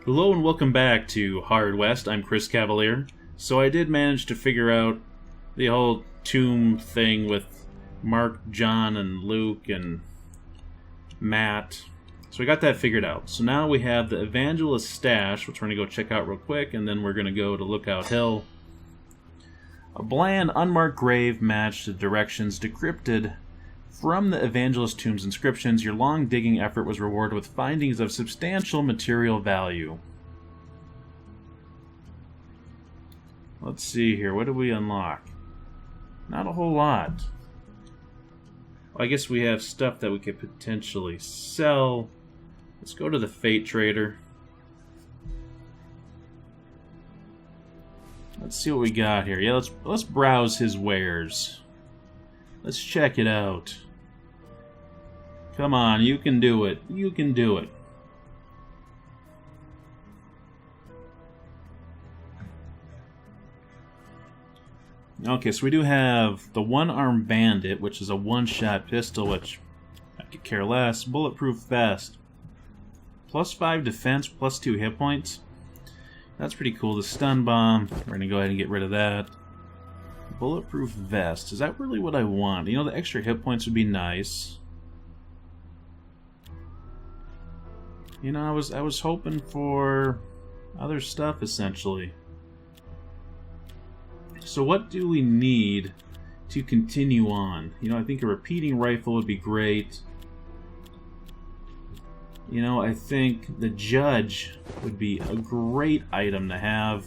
Hello and welcome back to Hard West. I'm Chris Cavalier. So I did manage to figure out the whole tomb thing with Mark, John, and Luke, and Matt. So we got that figured out. So now we have the Evangelist Stash, which we're going to go check out real quick, and then we're going to go to Lookout Hill. A bland, unmarked grave matched the directions decrypted from the Evangelist Tomb's inscriptions. Your long digging effort was rewarded with findings of substantial material value. Let's see here. What do we unlock? Not a whole lot. Well, I guess we have stuff that we could potentially sell. Let's go to the Fate Trader. Let's see what we got here. Yeah, let's browse his wares. Let's check it out. Come on, you can do it. You can do it. Okay, so we do have the One-Armed Bandit, which is a one-shot pistol, which I could care less. Bulletproof Vest. +5 defense, +2 hit points. That's pretty cool. The Stun Bomb, we're going to go ahead and get rid of that. Bulletproof Vest. Is that really what I want? You know, the extra hit points would be nice. You know, I was hoping for other stuff, essentially. So what do we need to continue on? You know, I think a repeating rifle would be great. You know, I think the Judge would be a great item to have.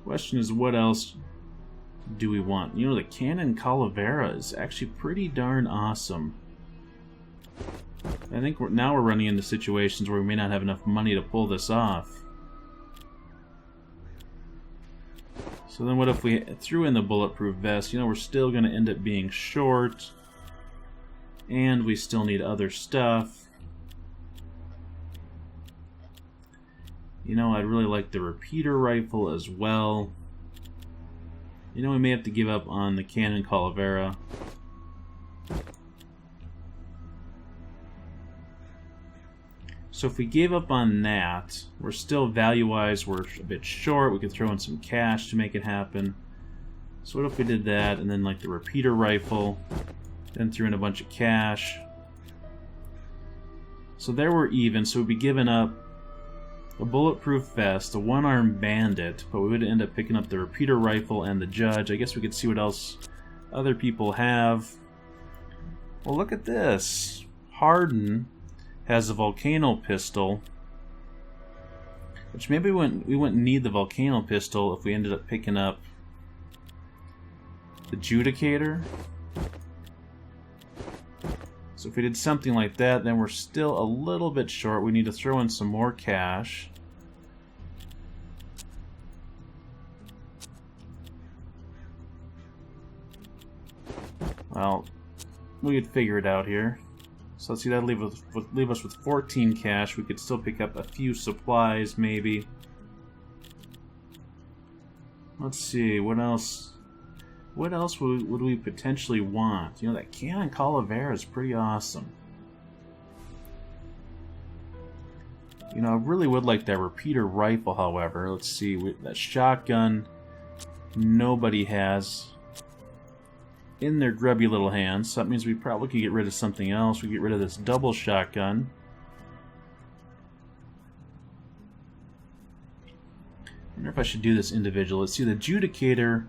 Question is, what else do we want? You know, the Cannon Calavera is actually pretty darn awesome. I think now we're running into situations where we may not have enough money to pull this off. So then what if we threw in the Bulletproof Vest? You know, we're still going to end up being short. And we still need other stuff. You know, I'd really like the repeater rifle as well. You know, we may have to give up on the Cannon Calavera. So if we gave up on that, we're still value-wise, we're a bit short. We could throw in some cash to make it happen. So what if we did that, and then like the repeater rifle, then threw in a bunch of cash. So there we're even, so we'd be giving up a Bulletproof Vest, a One-Armed Bandit, but we would end up picking up the repeater rifle and the Judge. I guess we could see what else other people have. Well, look at this. Harden has a Volcano Pistol, which maybe we wouldn't need the Volcano Pistol if we ended up picking up the Judicator. So if we did something like that, then we're still a little bit short. We need to throw in some more cash. Well, we could figure it out here. So let's see, that'd leave us with 14 cash. We could still pick up a few supplies, maybe. Let's see, what else? What else would we potentially want? You know, that Cannon Calavera is pretty awesome. You know, I really would like that repeater rifle, however. Let's see, that shotgun nobody has in their grubby little hands. So that means we probably could get rid of something else. We get rid of this double shotgun. I wonder if I should do this individual. Let's see, the Judicator.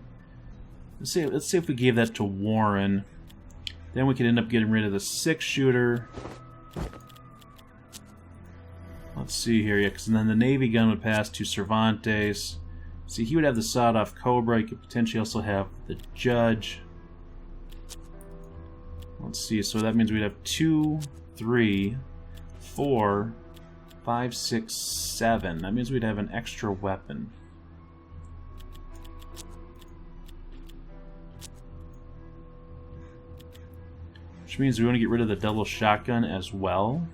Let's say if we gave that to Warren, then we could end up getting rid of the 6-shooter. Let's see here, yeah, because then the Navy gun would pass to Cervantes. See, he would have the sawed-off Cobra. He could potentially also have the Judge. Let's see, so that means we'd have 2, 3, 4, 5, 6, 7. That means we'd have an extra weapon. Which means we want to get rid of the double shotgun as well.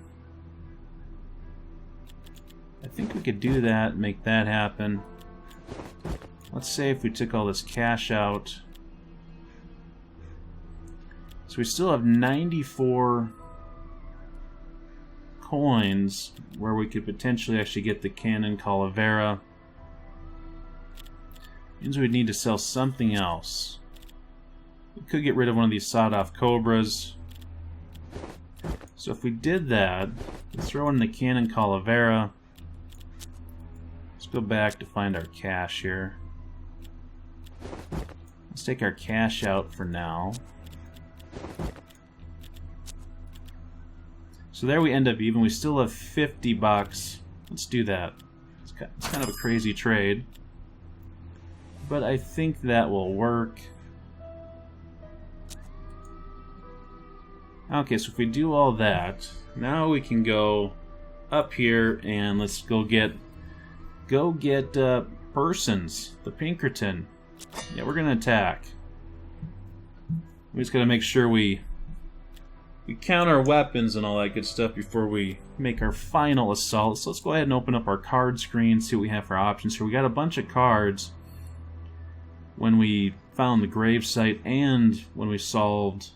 I think we could do that, make that happen. Let's say if we took all this cash out. So we still have 94 coins where we could potentially actually get the Cannon Calavera. Means we'd need to sell something else. We could get rid of one of these sawed-off Cobras. So if we did that, let's throw in the Cannon Calavera. Let's go back to find our cash here. Let's take our cash out for now. So there we end up even. We still have 50 bucks. Let's do that. It's kind of a crazy trade, but I think that will work. Okay, so if we do all that, now we can go up here and let's go get Persons, the Pinkerton. Yeah, we're gonna attack. We just gotta make sure we count our weapons and all that good stuff before we make our final assault. So let's go ahead and open up our card screen, see what we have for options here. We got a bunch of cards when we found the gravesite and when we solved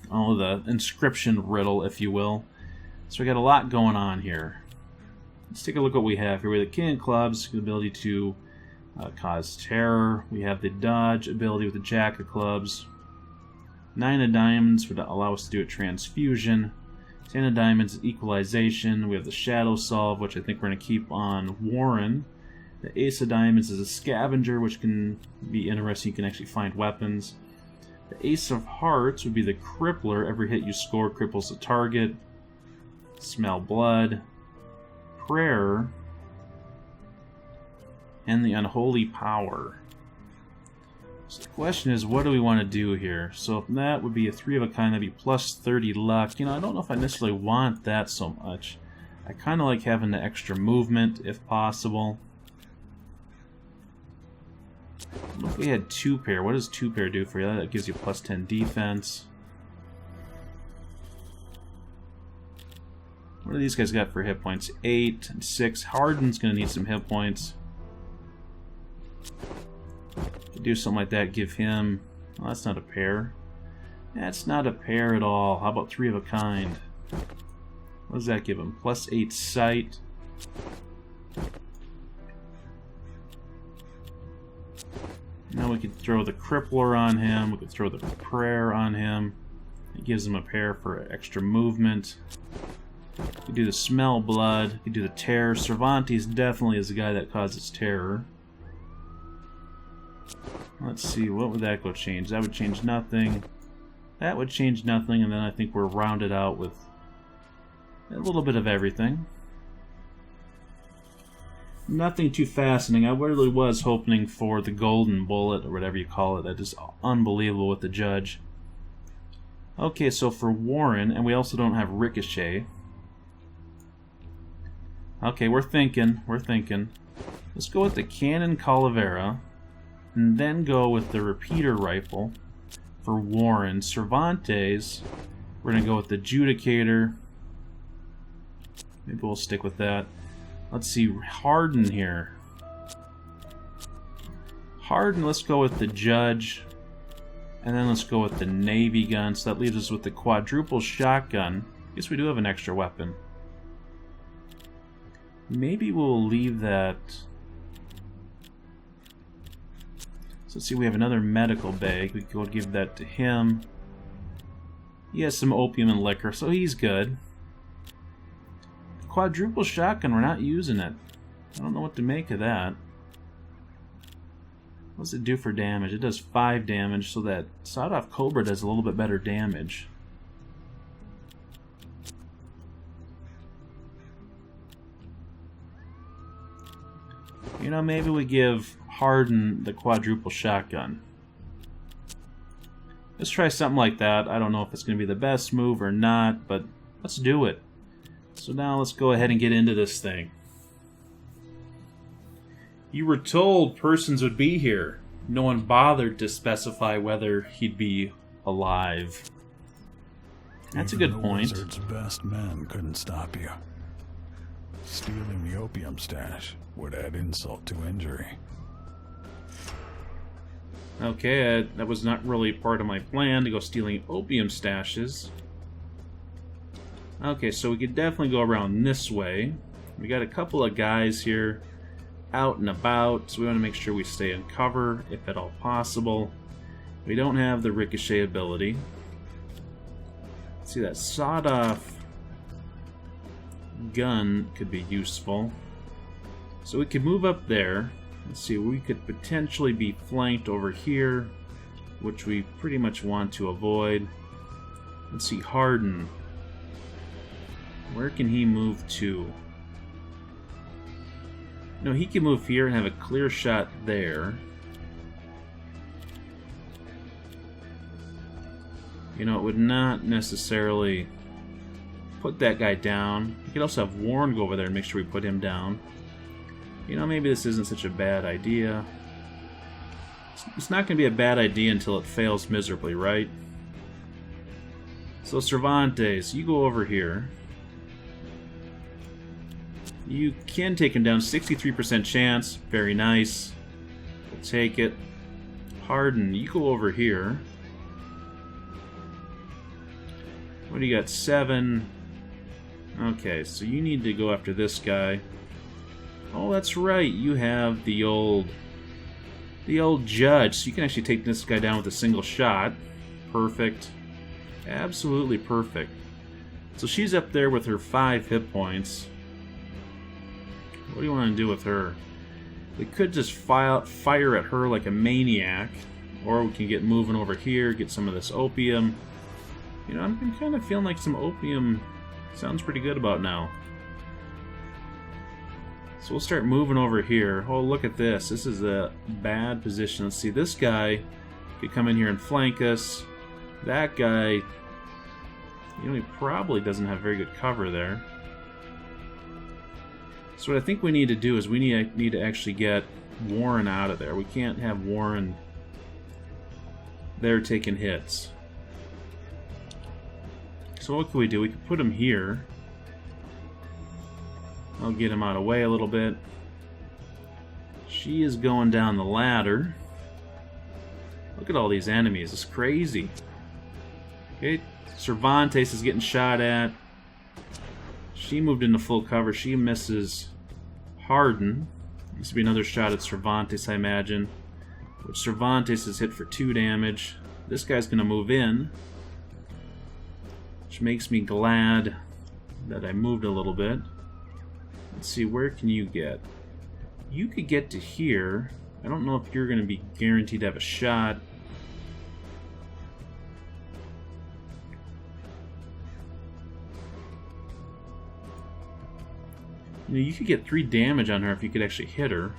the inscription riddle, if you will. So we got a lot going on here. Let's take a look at what we have here. We have the King of Clubs, the ability to cause terror. We have the Dodge ability with the Jack of Clubs. 9 of Diamonds would allow us to do a transfusion. 10 of Diamonds, equalization. We have the Shadow Solve, which I think we're going to keep on Warren. The Ace of Diamonds is a scavenger, which can be interesting. You can actually find weapons. The Ace of Hearts would be the Crippler. Every hit you score cripples the target. Smell Blood. Prayer. And the Unholy Power. So the question is, what do we want to do here? So if that would be a 3 of a kind, that'd be plus 30 luck. You know, I don't know if I necessarily want that so much. I kind of like having the extra movement, if possible. What if we had 2 pair? What does 2 pair do for you? That gives you plus 10 defense. What do these guys got for hit points? 8 and 6. Harden's going to need some hit points. Do something like that, give him... Well, that's not a pair. That's not a pair at all. How about 3 of a kind? What does that give him? Plus 8 sight. Now we could throw the Crippler on him. We could throw the Prayer on him. It gives him a pair for extra movement. We could do the Smell Blood. We could do the Terror. Cervantes definitely is the guy that causes terror. Let's see, what would that go change? That would change nothing. That would change nothing, and then I think we're rounded out with a little bit of everything. Nothing too fascinating. I really was hoping for the golden bullet, or whatever you call it. That is unbelievable with the judge. Okay, so for Warren, and we also don't have Ricochet. Okay, we're thinking. Let's go with the Cannon Calavera. And then go with the repeater rifle for Warren. Cervantes, we're going to go with the Judicator. Maybe we'll stick with that. Let's see, Harden here. Harden, let's go with the Judge. And then let's go with the Navy gun. So that leaves us with the quadruple shotgun. I guess we do have an extra weapon. Maybe we'll leave that... So let's see, we have another medical bag. We could give that to him. He has some opium and liquor, so he's good. The quadruple shotgun, we're not using it. I don't know what to make of that. What does it do for damage? It does 5 damage, so that sawed-off Cobra does a little bit better damage. You know, maybe we give Harden the quadruple shotgun. Let's try something like that. I don't know if it's going to be the best move or not, but let's do it. So now let's go ahead and get into this thing. You were told Persons would be here. No one bothered to specify whether he'd be alive. That's a good point. Even the wizard's best men couldn't stop you. Stealing the opium stash would add insult to injury. Okay, that was not really part of my plan to go stealing opium stashes. Okay, so we could definitely go around this way. We got a couple of guys here out and about, so we want to make sure we stay in cover if at all possible. We don't have the ricochet ability. Let's see, that sawed-off gun could be useful. So we could move up there. Let's see, we could potentially be flanked over here, which we pretty much want to avoid. Let's see, Harden. Where can he move to? No, he can move here and have a clear shot there. You know, it would not necessarily put that guy down. We could also have Warren go over there and make sure we put him down. You know, maybe this isn't such a bad idea. It's not going to be a bad idea until it fails miserably, right? So Cervantes, you go over here. You can take him down, 63% chance. Very nice. We'll take it. Harden, you go over here. What do you got? 7. Okay, so you need to go after this guy. Oh, that's right. You have the old judge. So you can actually take this guy down with a single shot. Perfect. Absolutely perfect. So she's up there with her 5 hit points. What do you want to do with her? We could just fire at her like a maniac, or we can get moving over here, get some of this opium. You know, I'm kind of feeling like some opium sounds pretty good about now. So we'll start moving over here. Oh, look at this. This is a bad position. Let's see, this guy could come in here and flank us. That guy, you know, he probably doesn't have very good cover there. So what I think we need to do is we need to actually get Warren out of there. We can't have Warren there taking hits. So what can we do? We can put him here. I'll get him out of the way a little bit. She is going down the ladder. Look at all these enemies. It's crazy. Okay, Cervantes is getting shot at. She moved into full cover. She misses Harden. This will be another shot at Cervantes, I imagine. Which Cervantes is hit for 2 damage. This guy's going to move in, which makes me glad that I moved a little bit. Let's see, where can you get? You could get to here. I don't know if you're going to be guaranteed to have a shot. You know, you could get 3 damage on her if you could actually hit her.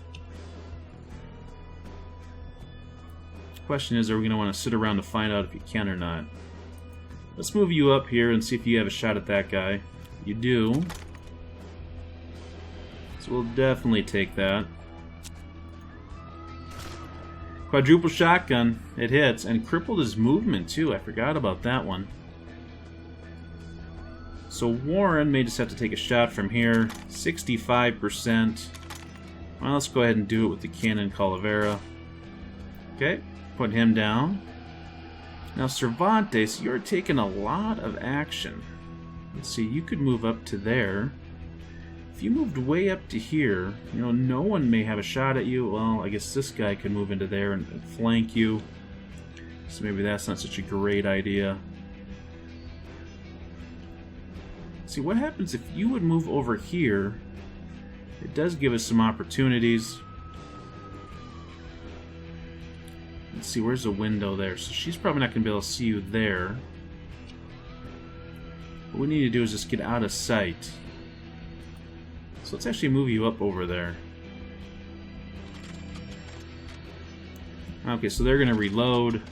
The question is, are we going to want to sit around to find out if you can or not? Let's move you up here and see if you have a shot at that guy. You do. So we'll definitely take that. Quadruple shotgun. It hits. And crippled his movement, too. I forgot about that one. So Warren may just have to take a shot from here. 65%. Well, let's go ahead and do it with the Cannon Calavera. Okay, put him down. Now Cervantes, you're taking a lot of action. Let's see, you could move up to there. If you moved way up to here, you know, no one may have a shot at you. Well, I guess this guy could move into there and flank you. So maybe that's not such a great idea. See, what happens if you would move over here? It does give us some opportunities. Let's see, where's the window there? So she's probably not going to be able to see you there. What we need to do is just get out of sight. So let's actually move you up over there. Okay, so they're going to reload.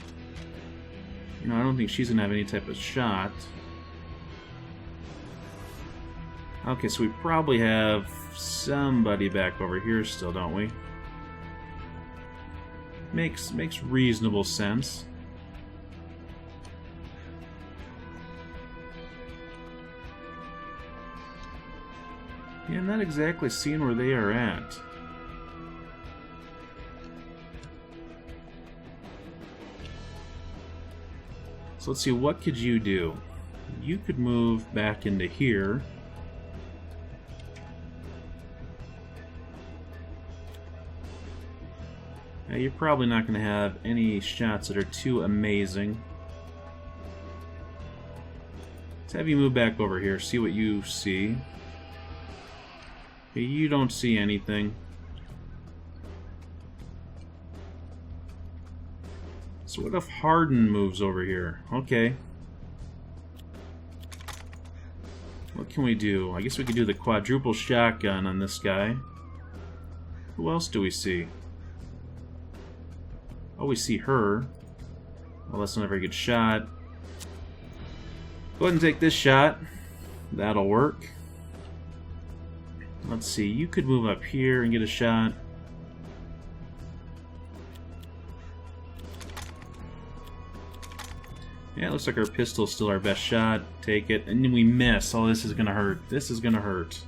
You know, I don't think she's going to have any type of shot. Okay, so we probably have somebody back over here still, don't we? Makes reasonable sense. Yeah, I'm not exactly seeing where they are at. So let's see, what could you do? you could move back into here. Now, you're probably not going to have any shots that are too amazing. Let's have you move back over here, see what you see. Okay, you don't see anything. So what if Harden moves over here? Okay. What can we do? I guess we could do the quadruple shotgun on this guy. Who else do we see? Oh, we see her. Well, that's not a very good shot. Go ahead and take this shot. That'll work. Let's see. You could move up here and get a shot. Yeah, it looks like our pistol's still our best shot. Take it. And then we miss. Oh, this is gonna hurt. This is gonna hurt.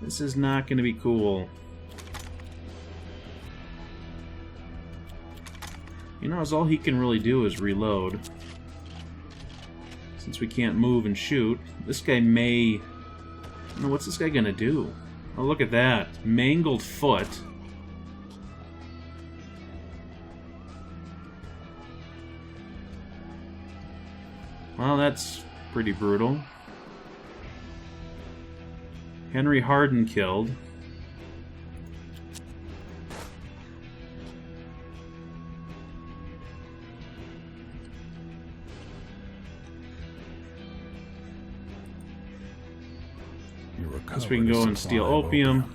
This is not gonna be cool. You know, all he can really do is reload. Since we can't move and shoot. This guy may... No, what's this guy gonna do? Oh, look at that. Mangled foot. Well, that's pretty brutal. Henry Harden killed. Guess we can go and steal opium.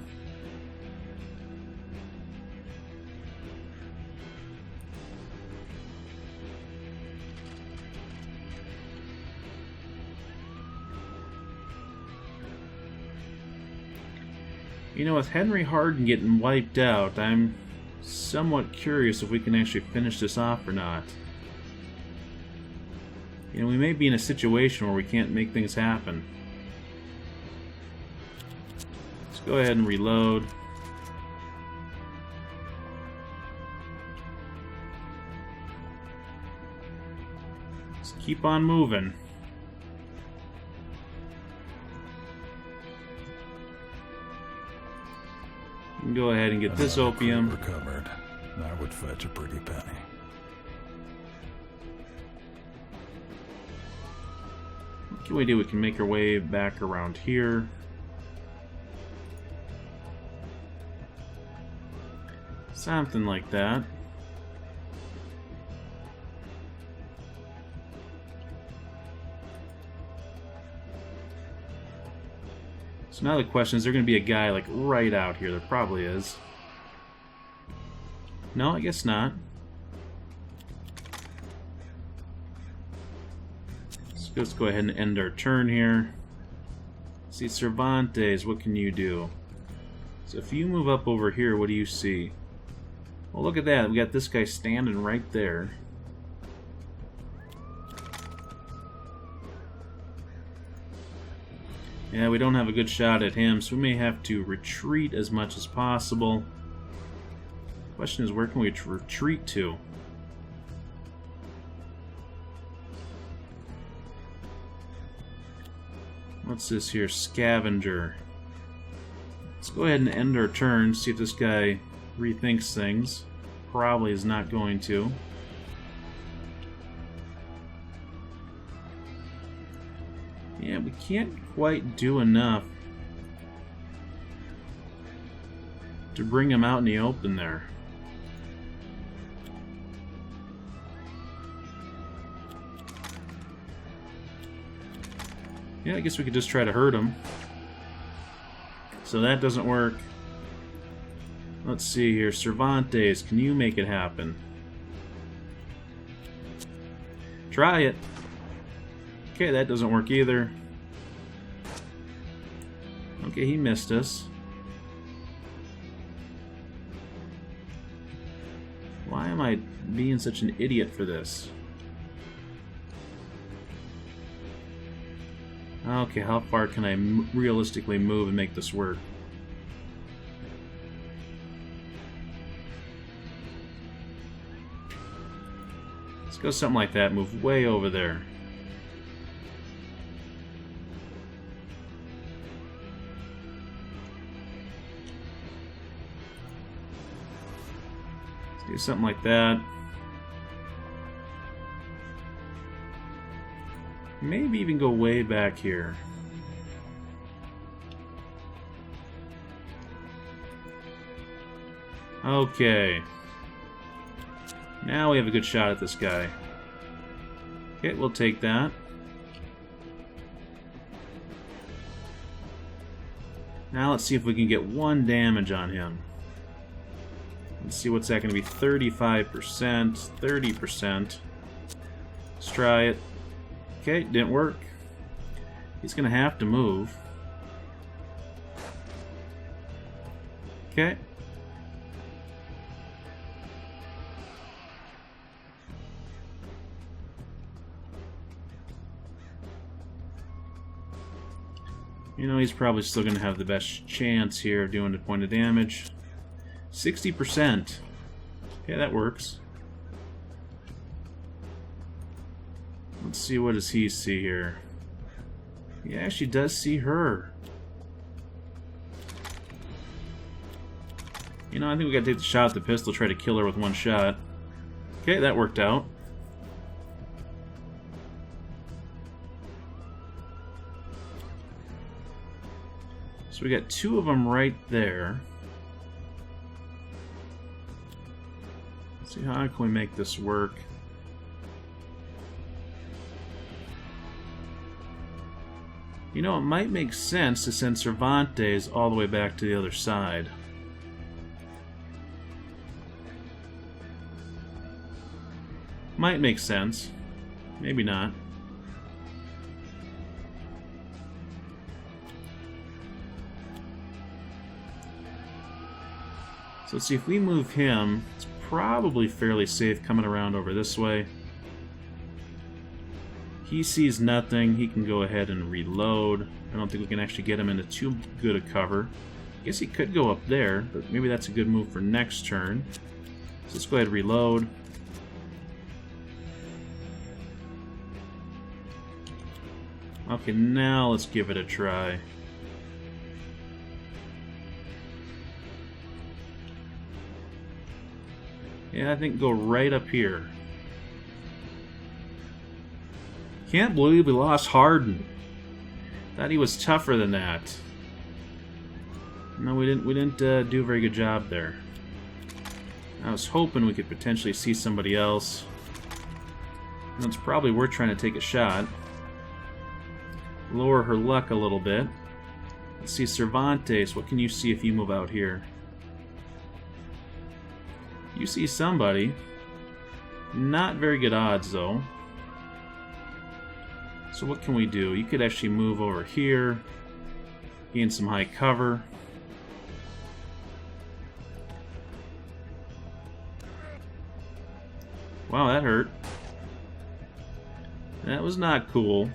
You know, with Henry Harden getting wiped out, I'm somewhat curious if we can actually finish this off or not. You know, we may be in a situation where we can't make things happen. Let's go ahead and reload. Let's keep on moving. We can go ahead and get this opium. Recovered. That would fetch a pretty penny. What can we do? We can make our way back around here. Something like that. So now the question is, there going to be a guy like right out here? There probably is. No, I guess not. Let's go ahead and end our turn here. See, Cervantes, what can you do? So if you move up over here, what do you see? Well, look at that. We got this guy standing right there. Yeah, we don't have a good shot at him, so we may have to retreat as much as possible. Question is, where can we retreat to? What's this here? Scavenger. Let's go ahead and end our turn, see if this guy rethinks things. Probably is not going to. Yeah, we can't quite do enough to bring him out in the open there. Yeah, I guess we could just try to hurt him. So that doesn't work. Let's see here. Cervantes, can you make it happen? Try it. Okay, that doesn't work either. Okay, he missed us. Why am I being such an idiot for this? Okay, how far can I realistically move and make this work? Let's go something like that. Move way over there. Do something like that. Maybe even go way back here. Okay. Now we have a good shot at this guy. Okay, we'll take that. Now let's see if we can get 1 damage on him. Let's see what's that going to be. 35%, 30%. Let's try it. Okay, didn't work. He's going to have to move. Okay. You know, he's probably still going to have the best chance here of doing a point of damage. 60%. Okay, that works. Let's see, what does he see here? He actually does see her. You know, I think we gotta take the shot at the pistol, try to kill her with 1 shot. Okay, that worked out. So we got 2 of them right there. Let's see, how can we make this work? You know, it might make sense to send Cervantes all the way back to the other side. Might make sense. Maybe not. So let's see, if we move him, it's probably fairly safe coming around over this way. He sees nothing. He can go ahead and reload. I don't think we can actually get him into too good a cover. I guess he could go up there, but maybe that's a good move for next turn. So let's go ahead and reload. Okay, now let's give it a try. Yeah, I think go right up here. Can't believe we lost Harden. Thought he was tougher than that. No, we didn't do a very good job there. I was hoping we could potentially see somebody else. And it's probably worth trying to take a shot. Lower her luck a little bit. Let's see, Cervantes, what can you see if you move out here? You see somebody. Not very good odds, though. So what can we do? You could actually move over here, gain some high cover. Wow, that hurt. That was not cool.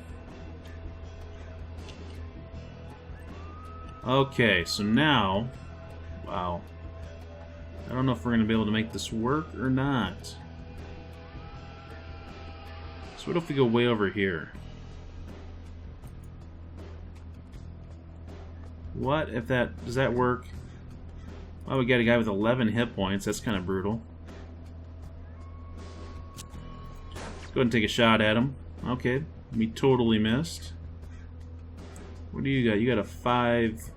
Okay, so now... Wow. I don't know if we're going to be able to make this work or not. So what if we go way over here? What if that... Does that work? Well, we got a guy with 11 hit points. That's kind of brutal. Let's go ahead and take a shot at him. Okay, we totally missed. What do you got? You got a 5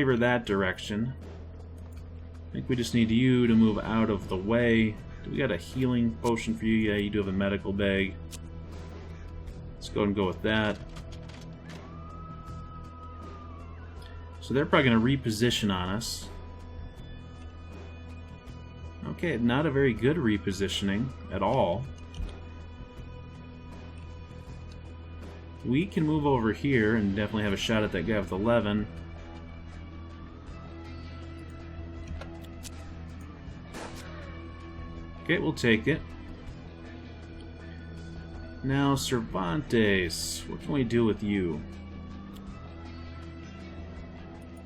or that direction. I think we just need you to move out of the way. Do we got a healing potion for you? Yeah, you do have a medical bag. Let's go ahead and go with that. So they're probably going to reposition on us. Okay, not a very good repositioning at all. We can move over here and definitely have a shot at that guy with 11. Okay, we'll take it. Now, Cervantes, what can we do with you?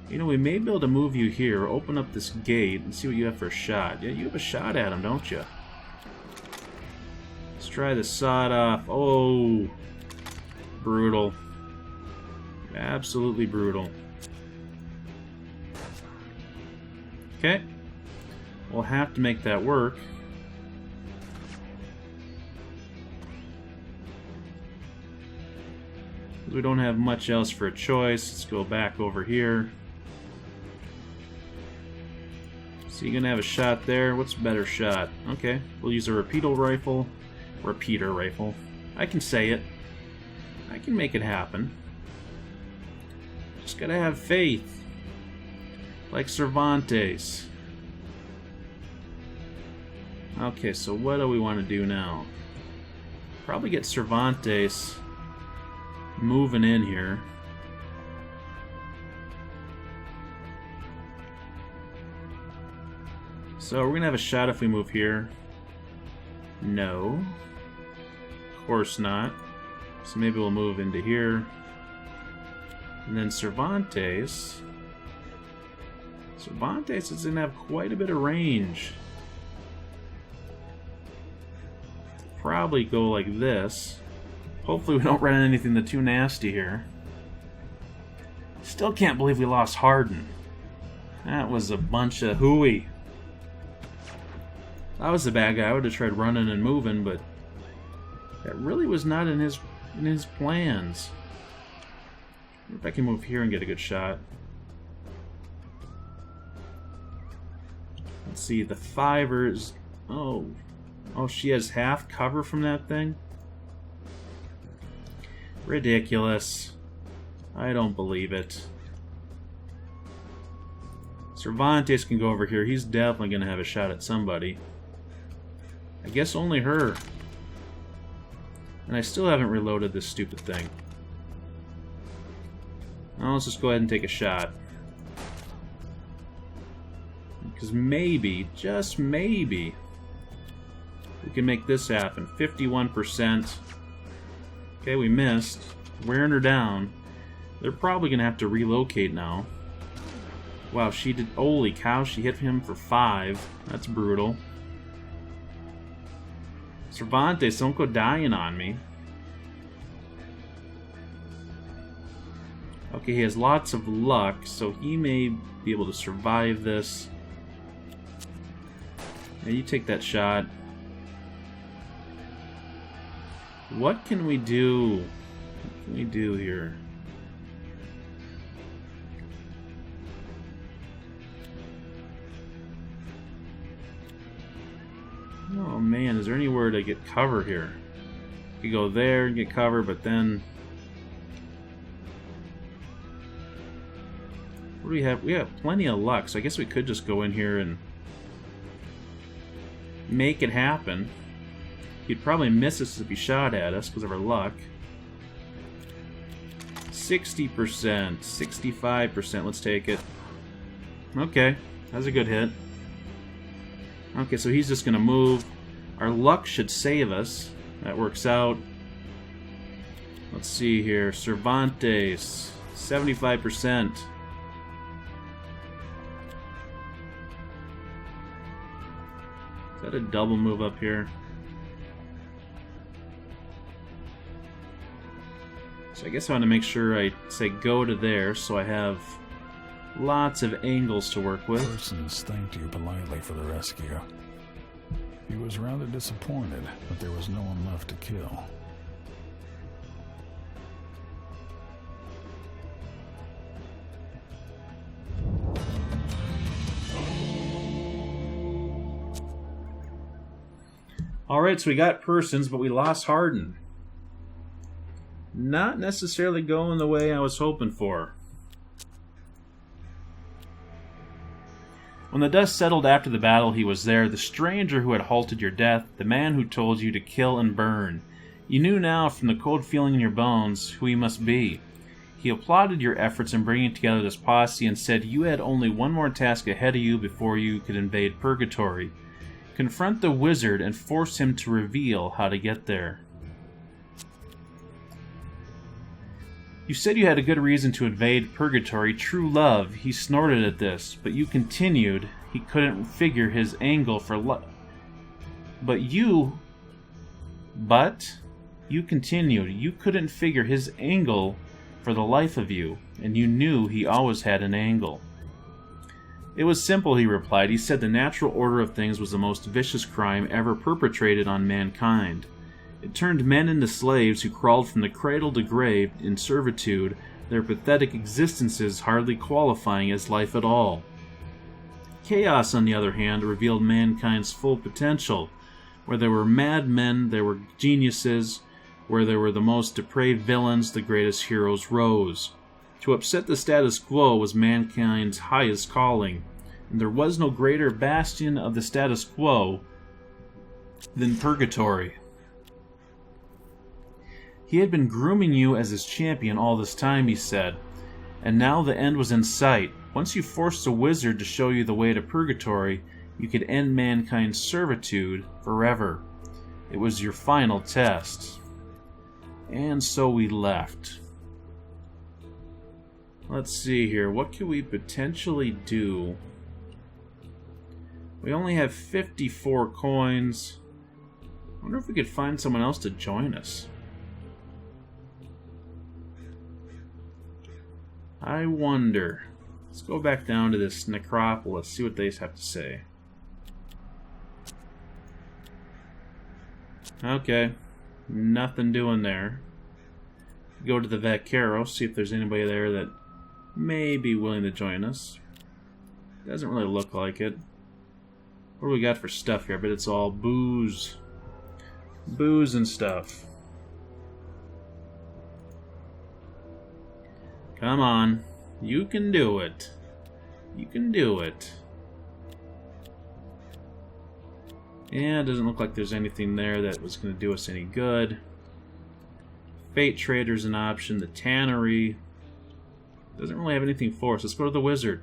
You know, we may be able to move you here, open up this gate, and see what you have for a shot. Yeah, you have a shot at him, don't you? Let's try the sawed off. Oh, brutal. Absolutely brutal. Okay. We'll have to make that work. We don't have much else for a choice. Let's go back over here. So you're gonna have a shot there. What's a better shot? Okay, we'll use a repeater rifle. I can say it. I can make it happen. Just gotta have faith. Like Cervantes. Okay, so what do we want to do now? Probably get Cervantes moving in here. So we're gonna have a shot if we move here. No. Of course not. So maybe we'll move into here. And then Cervantes. Cervantes is gonna have quite a bit of range. Probably go like this. Hopefully we don't run into anything that's too nasty here. Still can't believe we lost Harden. That was a bunch of hooey. If I was the bad guy, I would have tried running and moving, but that really was not in his plans. I wonder if I can move here and get a good shot. Let's see, the fivers. Oh, she has half cover from that thing? Ridiculous. I don't believe it. Cervantes can go over here. He's definitely going to have a shot at somebody. I guess only her. And I still haven't reloaded this stupid thing. Now let's just go ahead and take a shot. Because maybe, just maybe, we can make this happen. 51%. Okay, we missed. Wearing her down. They're probably going to have to relocate now. Wow, she did... Holy cow, she hit him for 5. That's brutal. Cervantes, don't go dying on me. Okay, he has lots of luck, so he may be able to survive this. Now you take that shot. What can we do? What can we do here? Oh man, is there anywhere to get cover here? You go there and get cover, but then... What do we have? We have plenty of luck, so I guess we could just go in here and make it happen. He'd probably miss us if he shot at us because of our luck. 60%, 65%, let's take it. Okay, that's a good hit. Okay, so he's just going to move. Our luck should save us. That works out. Let's see here. Cervantes, 75%. Is that a double move up here? So I guess I want to make sure I say go to there so I have lots of angles to work with. Persons thanked you politely for the rescue. He was rather disappointed that there was no one left to kill. Alright, so we got persons, but we lost Harden. Not necessarily going the way I was hoping for. When the dust settled after the battle, he was there, the stranger who had halted your death, the man who told you to kill and burn. You knew now, from the cold feeling in your bones, who he must be. He applauded your efforts in bringing together this posse and said you had only one more task ahead of you before you could invade Purgatory. Confront the wizard and force him to reveal how to get there. You said you had a good reason to invade Purgatory, true love. He snorted at this, but you continued. He couldn't figure his angle for love. But you continued. You couldn't figure his angle for the life of you, and you knew he always had an angle. It was simple, he replied. He said the natural order of things was the most vicious crime ever perpetrated on mankind. It turned men into slaves who crawled from the cradle to grave in servitude, their pathetic existences hardly qualifying as life at all. Chaos, on the other hand, revealed mankind's full potential. Where there were madmen, there were geniuses. Where there were the most depraved villains, the greatest heroes rose. To upset the status quo was mankind's highest calling, and there was no greater bastion of the status quo than purgatory. He had been grooming you as his champion all this time, he said, and now the end was in sight. Once you forced a wizard to show you the way to purgatory, you could end mankind's servitude forever. It was your final test. And so we left. Let's see here. What could we potentially do? We only have 54 coins. I wonder if we could find someone else to join us. I wonder. Let's go back down to this necropolis, see what they have to say. Okay. Nothing doing there. Go to the Vaquero, see if there's anybody there that may be willing to join us. Doesn't really look like it. What do we got for stuff here? I bet it's all booze. Booze and stuff. Come on. You can do it. You can do it. Yeah, it doesn't look like there's anything there that was going to do us any good. Fate Trader's an option. The Tannery doesn't really have anything for us. Let's go to the Wizard.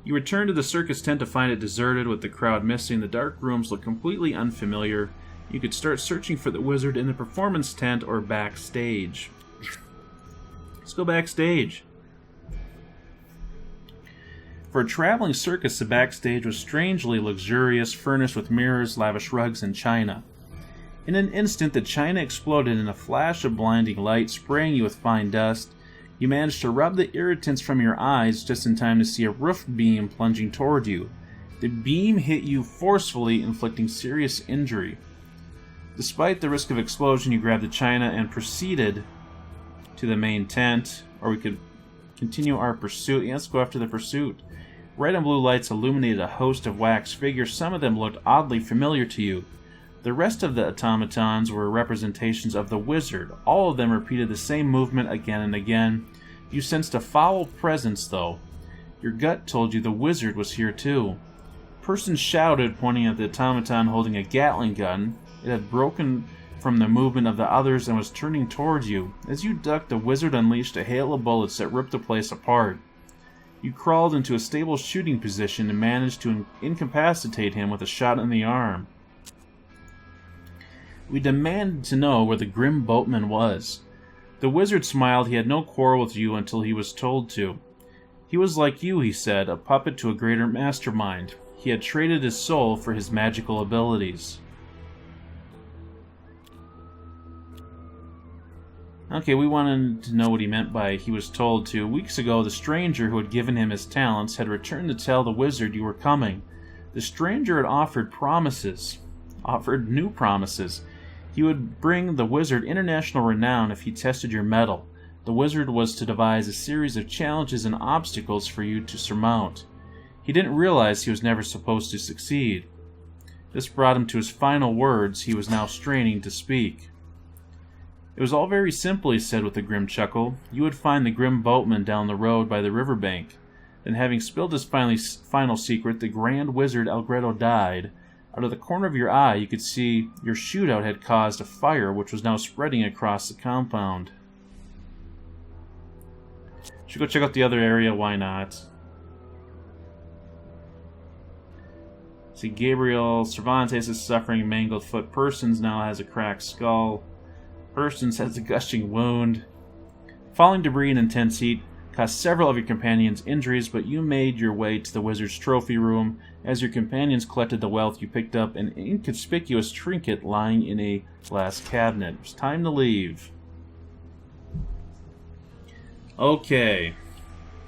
You return to the circus tent to find it deserted with the crowd missing. The dark rooms look completely unfamiliar. You could start searching for the Wizard in the performance tent or backstage. Let's go backstage. For a traveling circus, the backstage was strangely luxurious, furnished with mirrors, lavish rugs, and china. In an instant, the china exploded in a flash of blinding light, spraying you with fine dust. You managed to rub the irritants from your eyes just in time to see a roof beam plunging toward you. The beam hit you forcefully, inflicting serious injury. Despite the risk of explosion, you grabbed the china and proceeded to the main tent, or we could continue our pursuit. Yeah, let's go after the pursuit. Red and blue lights illuminated a host of wax figures. Some of them looked oddly familiar to you. The rest of the automatons were representations of the Wizard. All of them repeated the same movement again and again. You sensed a foul presence, though. Your gut told you the Wizard was here, too. A person shouted, pointing at the automaton holding a Gatling gun. It had broken from the movement of the others and was turning towards you. As you ducked, the Wizard unleashed a hail of bullets that ripped the place apart. You crawled into a stable shooting position and managed to incapacitate him with a shot in the arm. We demanded to know where the grim boatman was. The Wizard smiled. He had no quarrel with you until he was told to. He was like you, he said, a puppet to a greater mastermind. He had traded his soul for his magical abilities. Okay, we wanted to know what he meant by he was told to. Weeks ago, the stranger who had given him his talents had returned to tell the Wizard you were coming. The stranger had offered new promises. He would bring the Wizard international renown if he tested your mettle. The Wizard was to devise a series of challenges and obstacles for you to surmount. He didn't realize he was never supposed to succeed. This brought him to his final words. He was now straining to speak. It was all very simple, he said with a grim chuckle. You would find the grim boatman down the road by the riverbank. Then, having spilled his final secret, the Grand Wizard Algredo died. Out of the corner of your eye, you could see your shootout had caused a fire which was now spreading across the compound. Should go check out the other area, why not? See, Gabriel Cervantes is suffering mangled foot. Persons now has a cracked skull. Persons has a gushing wound. Falling debris and intense heat caused several of your companions injuries, but you made your way to the Wizard's trophy room. As your companions collected the wealth, you picked up an inconspicuous trinket lying in a glass cabinet. It was time to leave. Okay.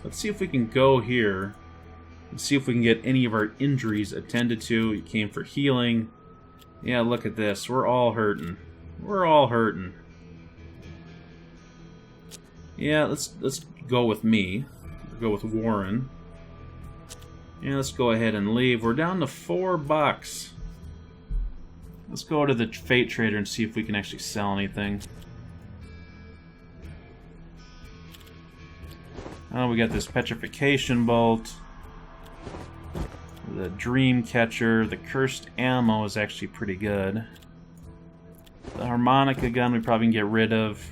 Let's see if we can go here Let's see if we can get any of our injuries attended to. You came for healing. Yeah, look at this. We're all hurting. We're all hurting. Yeah, let's go with me. Go with Warren. Yeah, let's go ahead and leave. We're down to $4. Let's go to the Fate Trader and see if we can actually sell anything. Oh, we got this Petrification Bolt. The Dream Catcher. The Cursed Ammo is actually pretty good. The Harmonica Gun we probably can get rid of.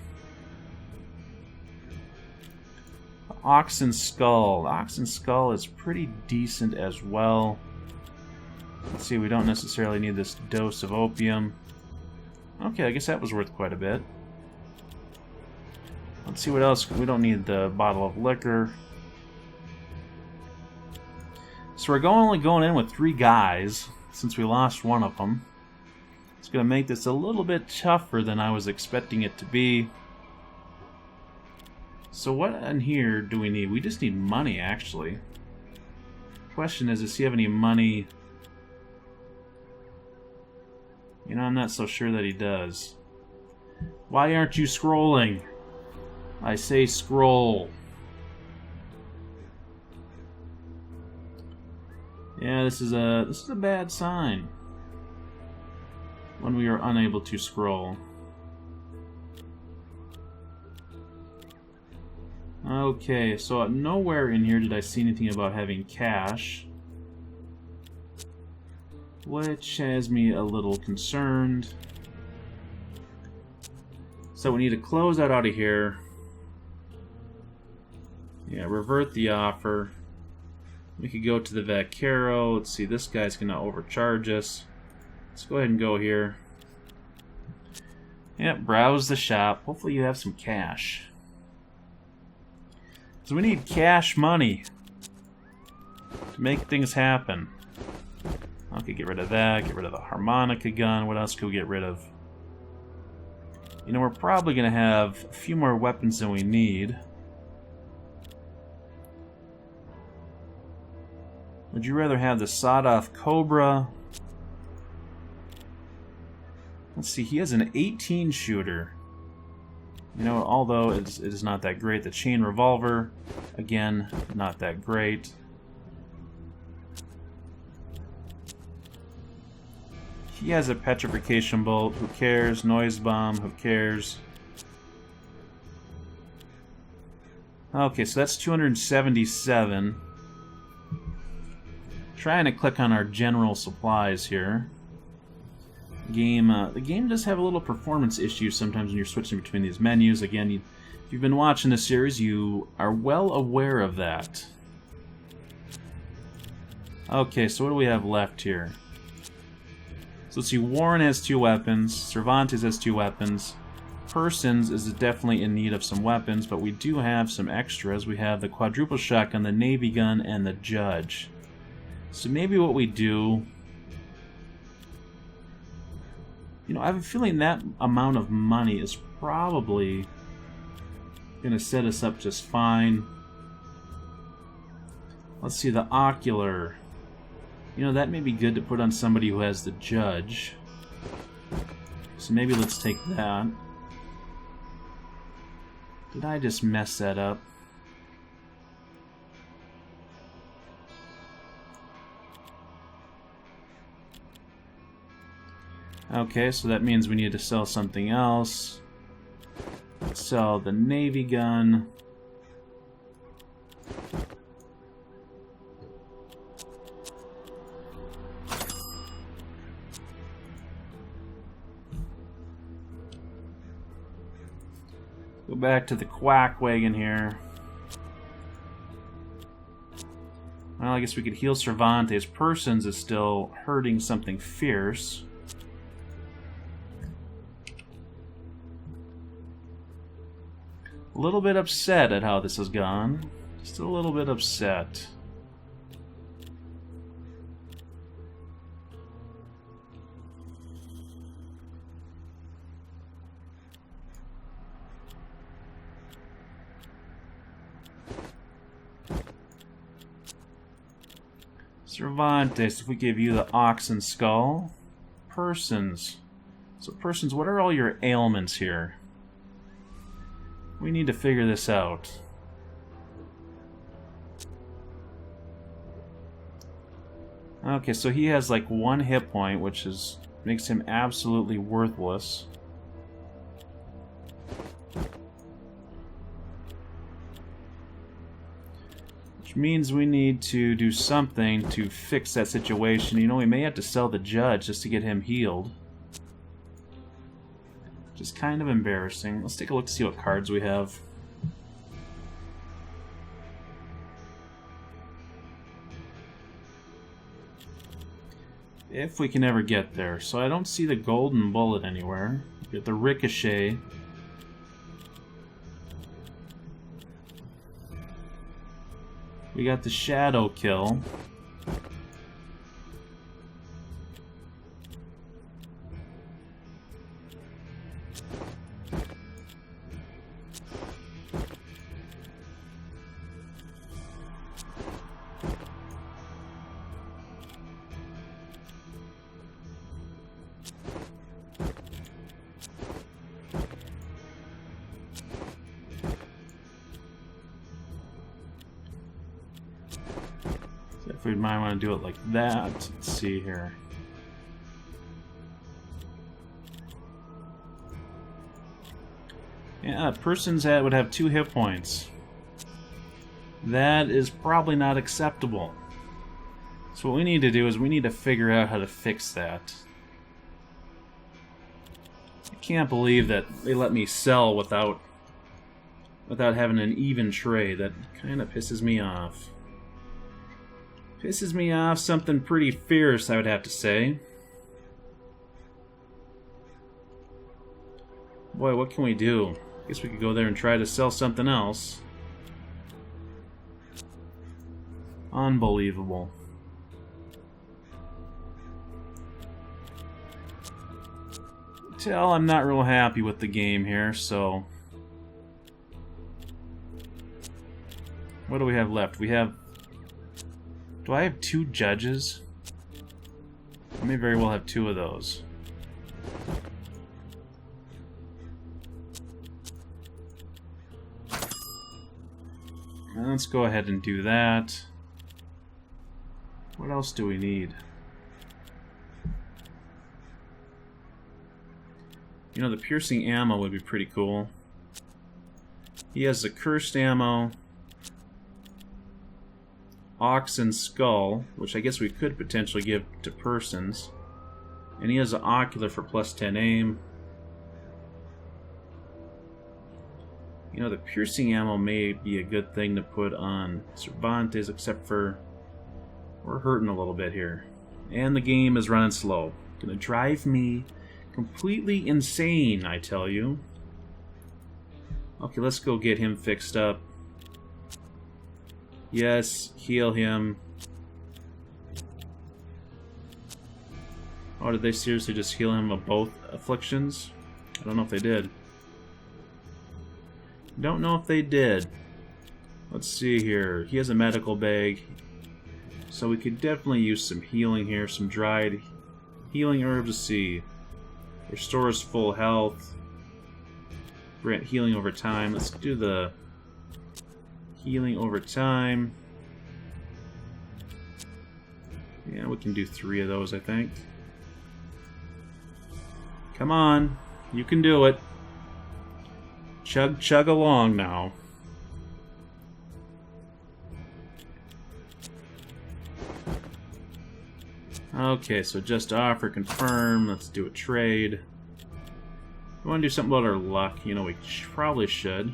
The Oxen Skull. The Oxen Skull is pretty decent as well. Let's see, we don't necessarily need this dose of opium. Okay, I guess that was worth quite a bit. Let's see what else. We don't need the bottle of liquor. So we're only going in with 3 guys, since we lost one of them. It's going to make this a little bit tougher than I was expecting it to be. So what in here do we need? We just need money, actually. Question is, does he have any money? You know, I'm not so sure that he does. Why aren't you scrolling? I say scroll. Yeah, this is a bad sign. When we are unable to scroll. Okay, so nowhere in here did I see anything about having cash, which has me a little concerned. So we need to close that out of here. Yeah, revert the offer. We could go to the Vaquero. Let's see, this guy's gonna overcharge us. Let's go ahead and go here. Yep, browse the shop. Hopefully you have some cash. So we need cash money to make things happen. Okay, get rid of that. Get rid of the harmonica gun. What else could we get rid of? You know, we're probably going to have a few more weapons than we need. Would you rather have the sawed-off Cobra? Let's see, he has an 18 shooter. You know, although it is not that great. The chain revolver, again, not that great. He has a petrification bolt. Who cares? Noise bomb. Who cares? Okay, so that's 277. Trying to click on our general supplies here. The game does have a little performance issue sometimes when you're switching between these menus. Again, if you've been watching this series, you are well aware of that. Okay, so what do we have left here? So let's see, Warren has 2 weapons, Cervantes has 2 weapons, Persons is definitely in need of some weapons, but we do have some extras. We have the quadruple shotgun, the Navy gun, and the Judge. So maybe what we do... You know, I have a feeling that amount of money is probably going to set us up just fine. Let's see, the ocular. You know, that may be good to put on somebody who has the Judge. So maybe let's take that. Did I just mess that up? Okay, so that means we need to sell something else. Let's sell the Navy gun. Go back to the quack wagon here. Well, I guess we could heal Cervantes. Persons is still hurting something fierce. A little bit upset at how this has gone. Just a little bit upset. Cervantes, if we give you the oxen skull. Persons. So persons, what are all your ailments here? We need to figure this out. Okay, so he has like 1 hit point, which makes him absolutely worthless. Which means we need to do something to fix that situation. You know, we may have to sell the judge just to get him healed. Which is kind of embarrassing. Let's take a look to see what cards we have. If we can ever get there. So I don't see the golden bullet anywhere. We get the ricochet. We got the shadow kill. If we might want to do it like that. Let's see here. Yeah, person's head would have 2 hit points. That is probably not acceptable. So what we need to do is we need to figure out how to fix that. I can't believe that they let me sell without having an even trade. That kind of pisses me off. Pisses me off something pretty fierce, I would have to say. Boy, what can we do? Guess we could go there and try to sell something else. Unbelievable. Tell I'm not real happy with the game here, so... What do we have left? We have... Do I have 2 judges? I may very well have 2 of those. Now let's go ahead and do that. What else do we need? You know, the piercing ammo would be pretty cool. He has the cursed ammo. Oxen skull, which I guess we could potentially give to persons. And he has an ocular for plus 10 aim. You know, the piercing ammo may be a good thing to put on Cervantes, except for we're hurting a little bit here. And the game is running slow. Gonna drive me completely insane, I tell you. Okay, let's go get him fixed up. Yes, heal him. Oh, did they seriously just heal him of both afflictions? I don't know if they did. Don't know if they did. Let's see here. He has a medical bag. So we could definitely use some healing here. Some dried healing herbs. Let's see. Restores full health. Grant healing over time. Let's do the healing over time. Yeah, we can do 3 of those, I think. Come on. You can do it. Chug, chug along now. Okay, so just offer, confirm. Let's do a trade. We want to do something about our luck. You know, we probably should.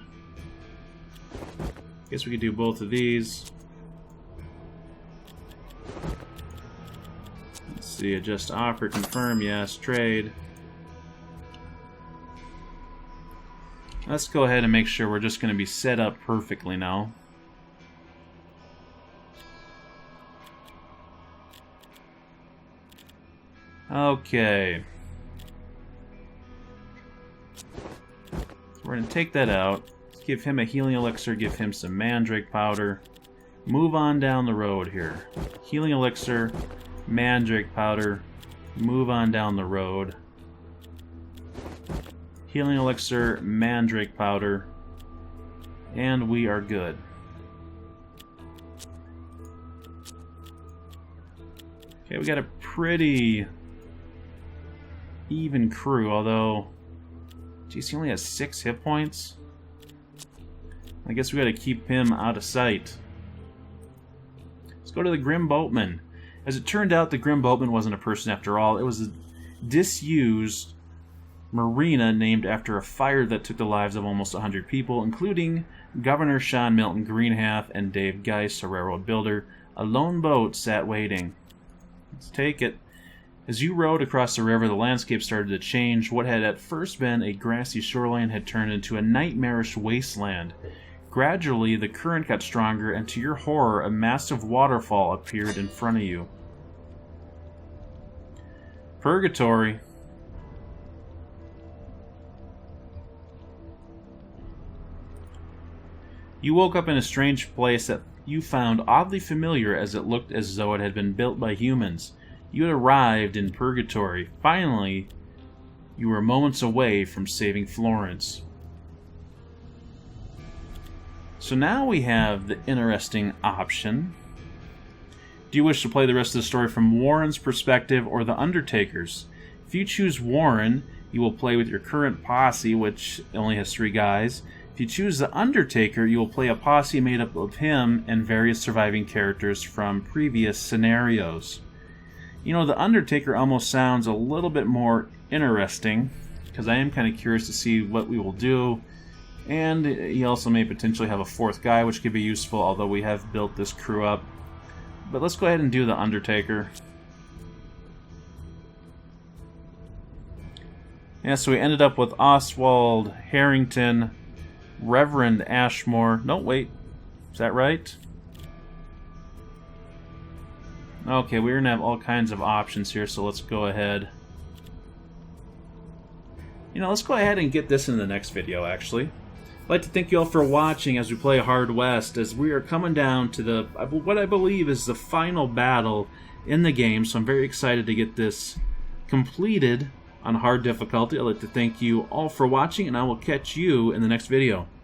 Guess we could do both of these. Let's see, adjust offer, confirm, yes, trade. Let's go ahead and make sure we're just going to be set up perfectly now. Okay. So we're going to take that out. Give him a healing elixir, give him some mandrake powder. move on down the road here. Healing elixir, mandrake powder, move on down the road. Healing elixir, mandrake powder, and we are good. Okay, we got a pretty even crew, although, geez, he only has 6 hit points. I guess we got to keep him out of sight. Let's go to the Grim Boatman. As it turned out, the Grim Boatman wasn't a person after all. It was a disused marina named after a fire that took the lives of almost 100 people, including Governor Sean Milton Greenhalgh and Dave Geis, a railroad builder. A lone boat sat waiting. Let's take it. As you rowed across the river, the landscape started to change. What had at first been a grassy shoreline had turned into a nightmarish wasteland. Gradually, the current got stronger, and to your horror, a massive waterfall appeared in front of you. Purgatory. You woke up in a strange place that you found oddly familiar, as it looked as though it had been built by humans. You had arrived in Purgatory. Finally, you were moments away from saving Florence. So now we have the interesting option. Do you wish to play the rest of the story from Warren's perspective or the Undertaker's? If you choose Warren, you will play with your current posse, which only has 3 guys. If you choose the Undertaker, you will play a posse made up of him and various surviving characters from previous scenarios. You know, the Undertaker almost sounds a little bit more interesting, because I am kind of curious to see what we will do. And he also may potentially have a 4th guy, which could be useful, although we have built this crew up. But let's go ahead and do the Undertaker. Yeah, so we ended up with Oswald Harrington, Reverend Ashmore. No, wait. Is that right? Okay, we're going to have all kinds of options here, so let's go ahead. You know, let's go ahead and get this in the next video, actually. I'd like to thank you all for watching as we play Hard West, as we are coming down to what I believe is the final battle in the game, so I'm very excited to get this completed on hard difficulty. I'd like to thank you all for watching, and I will catch you in the next video.